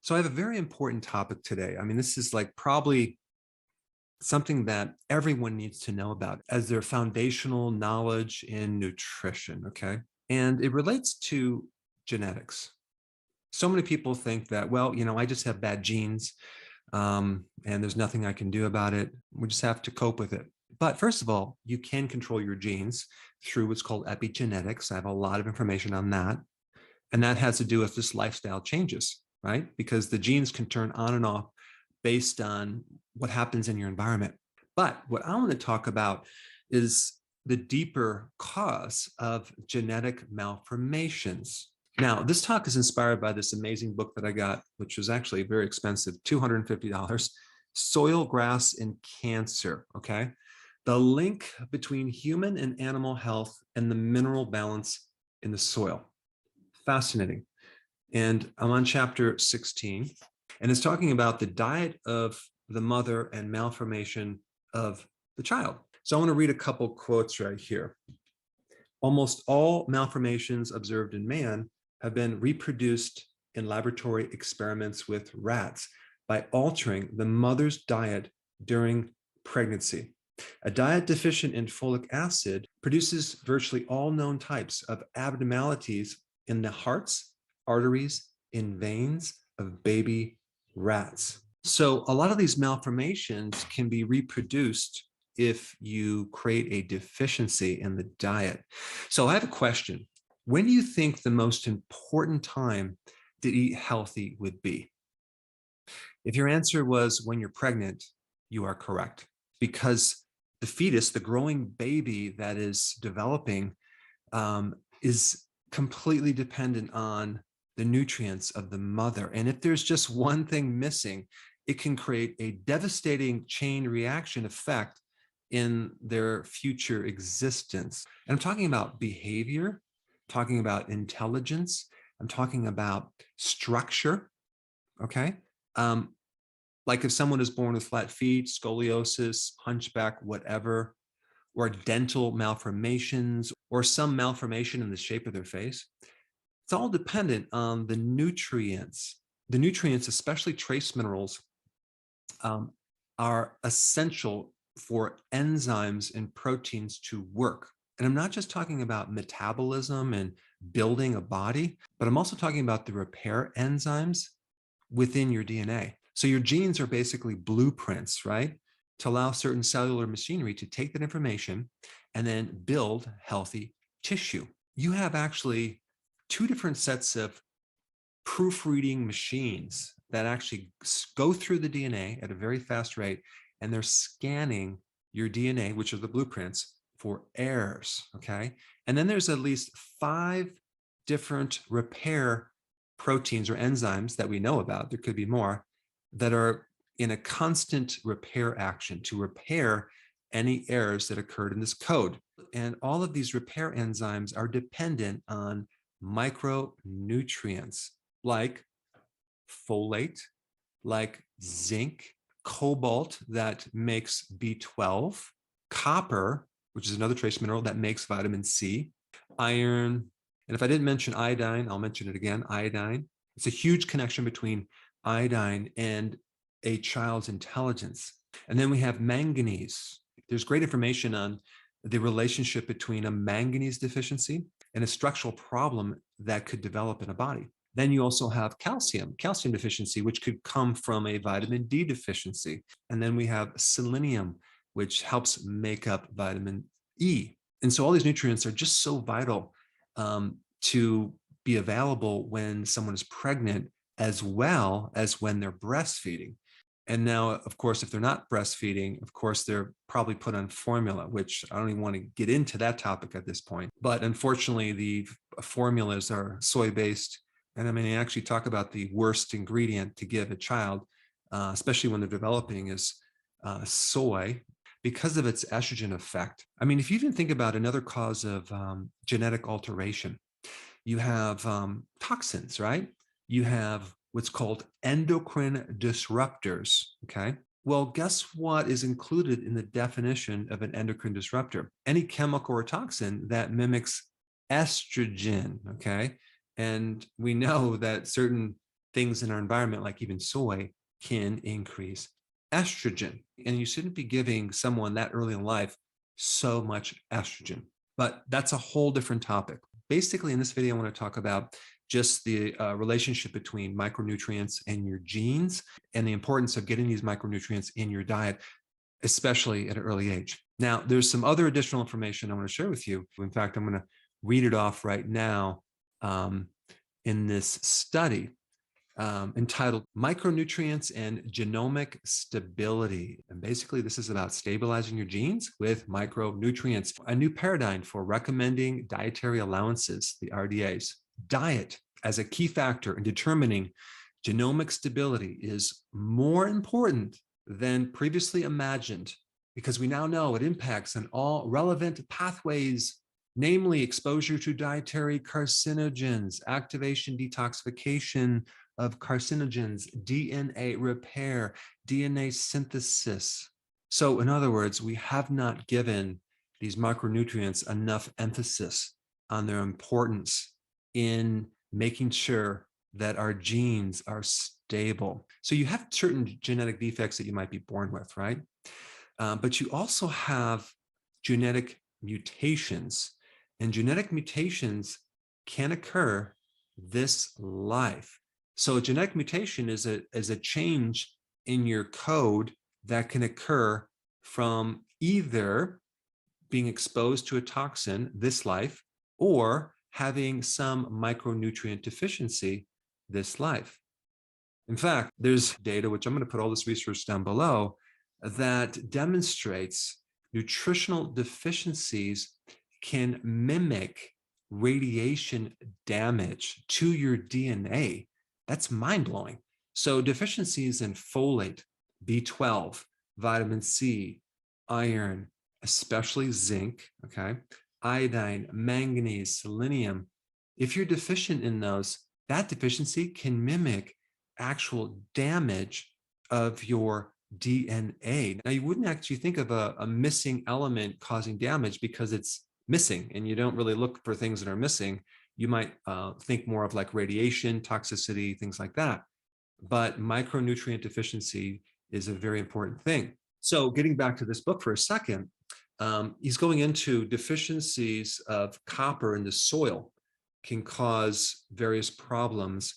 So I have a very important topic today. I mean, this is like probably something that everyone needs to know about as their foundational knowledge in nutrition, okay? And it relates to genetics. So many people think that, well, I just have bad genes and there's nothing I can do about it. We just have to cope with it. But first of all, you can control your genes through what's called epigenetics. I have a lot of information on that. And that has to do with just lifestyle changes, right? Because the genes can turn on and off based on what happens in your environment. But what I want to talk about is the deeper cause of genetic malformations. Now, this talk is inspired by this amazing book that I got, which was actually very expensive, $250, Soil, Grass, and Cancer, okay? The link between human and animal health and the mineral balance in the soil. Fascinating. And I'm on chapter 16, and it's talking about the diet of the mother and malformation of the child. So I want to read a couple quotes right here. Almost all malformations observed in man have been reproduced in laboratory experiments with rats by altering the mother's diet during pregnancy. A diet deficient in folic acid produces virtually all known types of abnormalities in the hearts, arteries, and veins of baby rats. So a lot of these malformations can be reproduced if you create a deficiency in the diet. So I have a question. When do you think the most important time to eat healthy would be? If your answer was when you're pregnant, you are correct. Because the fetus, the growing baby that is developing, is completely dependent on the nutrients of the mother. And if there's just one thing missing, it can create a devastating chain reaction effect in their future existence. And I'm talking about behavior, talking about intelligence, I'm talking about structure, okay? Like if someone is born with flat feet, scoliosis, hunchback, whatever, or dental malformations, or some malformation in the shape of their face, it's all dependent on the nutrients. The nutrients, especially trace minerals, are essential for enzymes and proteins to work. And I'm not just talking about metabolism and building a body, but I'm also talking about the repair enzymes within your DNA. So your genes are basically blueprints, right? To allow certain cellular machinery to take that information and then build healthy tissue. You have actually two different sets of proofreading machines that actually go through the DNA at a very fast rate, and they're scanning your DNA, which are the blueprints, for errors, okay? And then there's at least 5 different repair proteins or enzymes that we know about, there could be more, that are in a constant repair action to repair any errors that occurred in this code. And all of these repair enzymes are dependent on micronutrients like folate, like zinc, cobalt that makes B12, copper, which is another trace mineral that makes vitamin C, iron, and if I didn't mention iodine, I'll mention it again, iodine. It's a huge connection between iodine and a child's intelligence. And then we have manganese. There's great information on the relationship between a manganese deficiency and a structural problem that could develop in a body. Then you also have calcium deficiency, which could come from a vitamin D deficiency. And then we have selenium, which helps make up vitamin E. And so all these nutrients are just so vital to be available when someone is pregnant, as well as when they're breastfeeding. And now, of course, if they're not breastfeeding, of course, they're probably put on formula, which I don't even want to get into that topic at this point. But unfortunately, the formulas are soy-based. And I mean, I actually talk about the worst ingredient to give a child, especially when they're developing, is soy, because of its estrogen effect. I mean, if you even think about another cause of genetic alteration, you have toxins, right? You have what's called endocrine disruptors, okay? Well, guess what is included in the definition of an endocrine disruptor? Any chemical or toxin that mimics estrogen, okay? And we know that certain things in our environment, like even soy, can increase estrogen. And you shouldn't be giving someone that early in life so much estrogen. But that's a whole different topic. Basically, in this video, I want to talk about just the relationship between micronutrients and your genes and the importance of getting these micronutrients in your diet, especially at an early age. Now, there's some other additional information I want to share with you. In fact, I'm going to read it off right now in this study entitled Micronutrients and Genomic Stability. And basically, this is about stabilizing your genes with micronutrients, a new paradigm for recommending dietary allowances, the RDAs. Diet as a key factor in determining genomic stability is more important than previously imagined, because we now know it impacts on all relevant pathways, namely exposure to dietary carcinogens, activation, detoxification of carcinogens, DNA repair, DNA synthesis. So in other words, we have not given these micronutrients enough emphasis on their importance in making sure that our genes are stable. So you have certain genetic defects that you might be born with, right? But you also have genetic mutations, and genetic mutations can occur this life. So a genetic mutation is a change in your code that can occur from either being exposed to a toxin this life or having some micronutrient deficiency this life. In fact, there's data, which I'm going to put all this research down below, that demonstrates nutritional deficiencies can mimic radiation damage to your DNA. That's mind-blowing. So deficiencies in folate, B12, vitamin C, iron, especially zinc, okay, iodine, manganese, selenium. If you're deficient in those, that deficiency can mimic actual damage of your DNA. Now, you wouldn't actually think of a missing element causing damage because it's missing, and you don't really look for things that are missing. You might think more of like radiation, toxicity, things like that. But micronutrient deficiency is a very important thing. So getting back to this book for a second, he's going into deficiencies of copper in the soil can cause various problems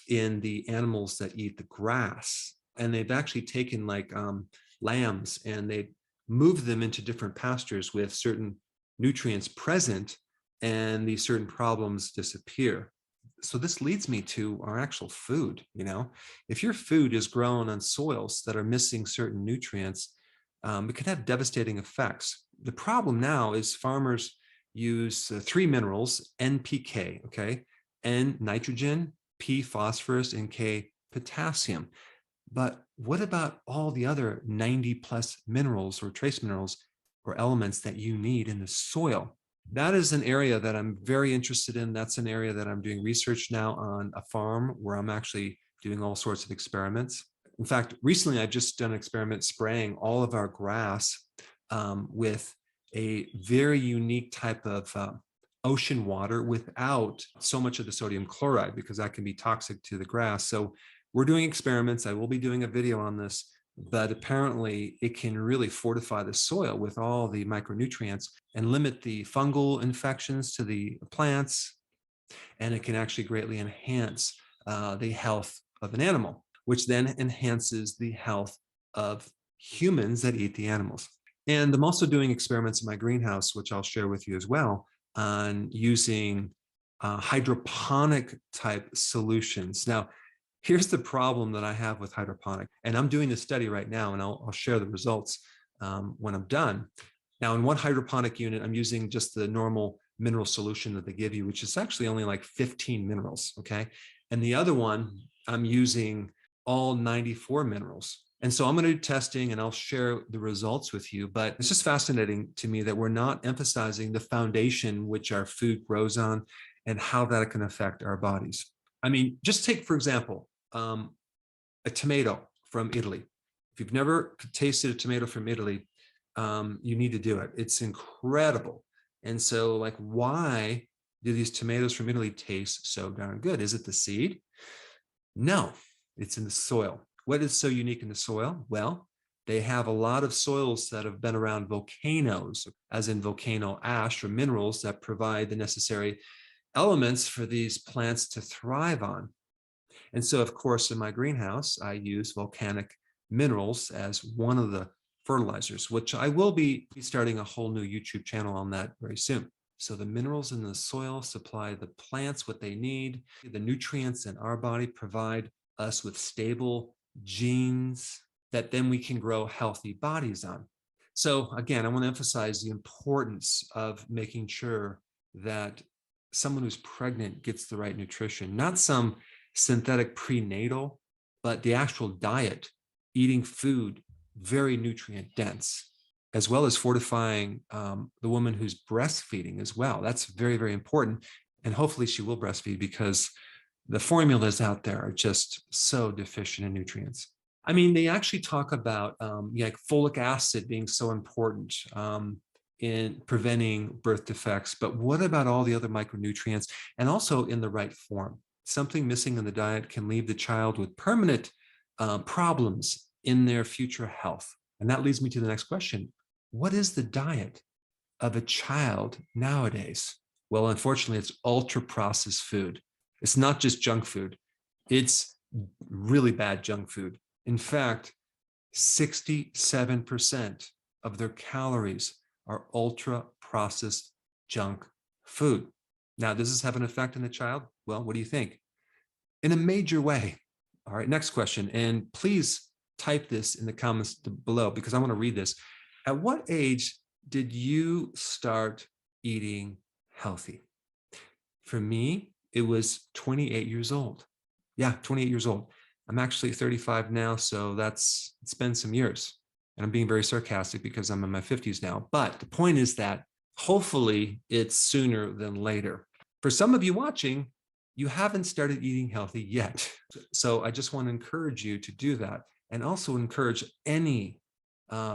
in the animals that eat the grass. And they've actually taken like lambs and they moved them into different pastures with certain nutrients present, and these certain problems disappear. So this leads me to our actual food. You know, if your food is grown on soils that are missing certain nutrients, it can have devastating effects. The problem now is farmers use three minerals, NPK, okay, N, nitrogen, P, phosphorus, and K, potassium. But what about all the other 90 plus minerals or trace minerals or elements that you need in the soil? That is an area that I'm very interested in. That's an area that I'm doing research now on a farm where I'm actually doing all sorts of experiments. In fact, recently I've just done an experiment spraying all of our grass with a very unique type of ocean water without so much of the sodium chloride, because that can be toxic to the grass. So we're doing experiments. I will be doing a video on this, but apparently it can really fortify the soil with all the micronutrients and limit the fungal infections to the plants. And it can actually greatly enhance the health of an animal, which then enhances the health of humans that eat the animals. And I'm also doing experiments in my greenhouse, which I'll share with you as well, on using hydroponic type solutions. Now, here's the problem that I have with hydroponic, and I'm doing this study right now, and I'll share the results when I'm done. Now, in one hydroponic unit, I'm using just the normal mineral solution that they give you, which is actually only like 15 minerals, okay? And the other one, I'm using all 94 minerals. And so I'm going to do testing and I'll share the results with you, but it's just fascinating to me that we're not emphasizing the foundation which our food grows on and how that can affect our bodies. I mean, just take, for example, a tomato from Italy. If you've never tasted a tomato from Italy, you need to do it. It's incredible. And so, like, why do these tomatoes from Italy taste so darn good? Is it the seed? No, it's in the soil. What is so unique in the soil? Well, they have a lot of soils that have been around volcanoes, as in volcano ash or minerals that provide the necessary elements for these plants to thrive on. And so, of course, in my greenhouse, I use volcanic minerals as one of the fertilizers, which I will be starting a whole new YouTube channel on that very soon. So the minerals in the soil supply the plants what they need. The nutrients in our body provide us with stable genes that then we can grow healthy bodies on. So again, I want to emphasize the importance of making sure that someone who's pregnant gets the right nutrition, not some synthetic prenatal, but the actual diet, eating food very nutrient dense, as well as fortifying the woman who's breastfeeding as well. That's very, very important. And hopefully she will breastfeed because the formulas out there are just so deficient in nutrients. I mean, they actually talk about like folic acid being so important in preventing birth defects, but what about all the other micronutrients and also in the right form? Something missing in the diet can leave the child with permanent problems in their future health. And that leads me to the next question. What is the diet of a child nowadays? Well, unfortunately, it's ultra processed food. It's not just junk food. It's really bad junk food. In fact, 67% of their calories are ultra processed junk food. Now, does this have an effect on the child? Well, what do you think? In a major way. All right, next question. And please type this in the comments below because I want to read this. At what age did you start eating healthy? For me, it was 28 years old. Yeah, 28 years old. I'm actually 35 now, so it's been some years. And I'm being very sarcastic because I'm in my 50s now. But the point is that hopefully it's sooner than later. For some of you watching, you haven't started eating healthy yet. So I just want to encourage you to do that and also encourage any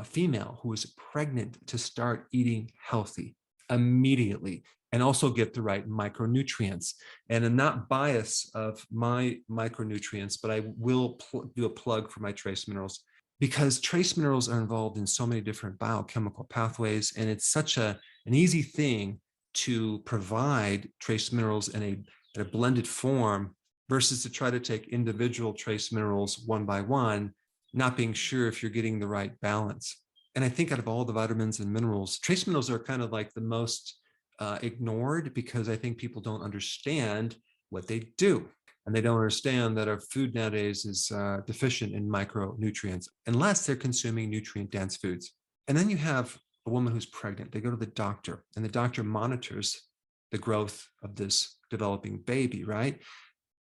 female who is pregnant to start eating healthy immediately and also get the right micronutrients. And I'm not biased of my micronutrients, but I will do a plug for my trace minerals because trace minerals are involved in so many different biochemical pathways. And it's such an easy thing to provide trace minerals in a blended form versus to try to take individual trace minerals one by one, not being sure if you're getting the right balance. And I think out of all the vitamins and minerals, trace minerals are kind of like the most ignored because I think people don't understand what they do. And they don't understand that our food nowadays is deficient in micronutrients unless they're consuming nutrient-dense foods. And then you have a woman who's pregnant. They go to the doctor and the doctor monitors the growth of this developing baby, right?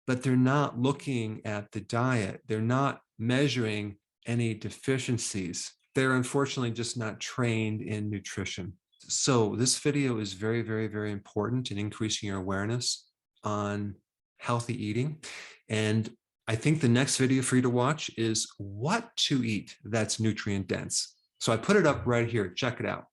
But they're not looking at the diet. They're not measuring any deficiencies. They're unfortunately just not trained in nutrition. So this video is very, very, very important in increasing your awareness on healthy eating. And I think the next video for you to watch is what to eat that's nutrient dense. So I put it up right here. Check it out.